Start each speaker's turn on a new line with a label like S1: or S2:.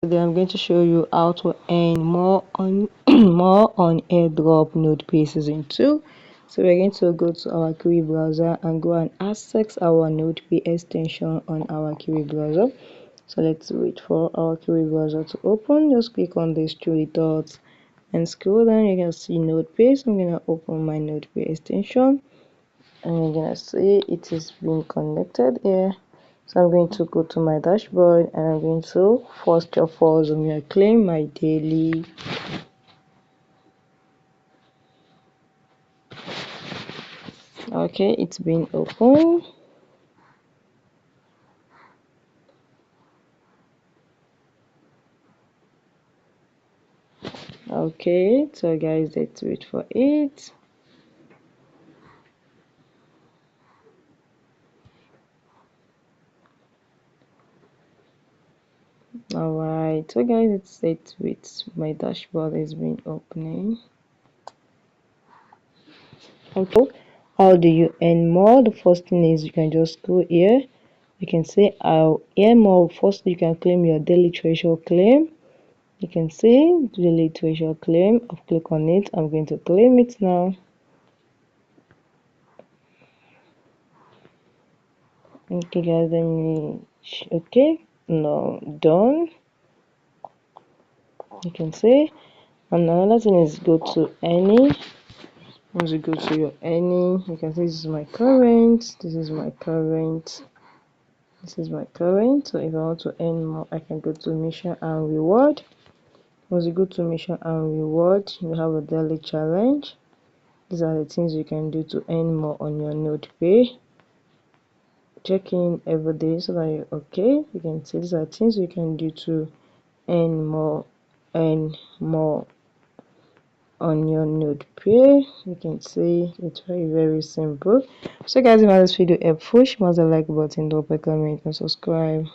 S1: Today I'm going to show you how to earn more on more on airdrop NodePay season 2. So we're going to go to our query browser and go and access our NodePay extension on our query browser. So let's wait for our query browser to open. Just click on these three dots and scroll down. You can see NodePay. So I'm going to open my NodePay extension and you're going to see it is being connected here. So I'm going to go to my dashboard and I'm going to first of all claim my daily. Okay, it's been open. Okay, so guys, let's wait for it. Alright, so guys, it's set with my dashboard has been opening. Okay, how do you earn more? The first thing is you can just go here. You can say I'll earn more. First, you can claim your daily threshold claim. You can see daily threshold claim. I'll click on it. I'm going to claim it now. Okay guys, let me okay, no, done. You can see, and another thing is go to any. Once you go to your any, you can see this is my current, this is my current, this is my current. So if I want to earn more, I can go to mission and reward. Once you go to mission and reward, you have a daily challenge. These are the things you can do to earn more on your NodePay. Check in every day so that you're okay. You can see these are things you can do to earn more on your NodePay. You can see it's very simple. So guys, if this video helpful, smash the like button, drop a comment and subscribe.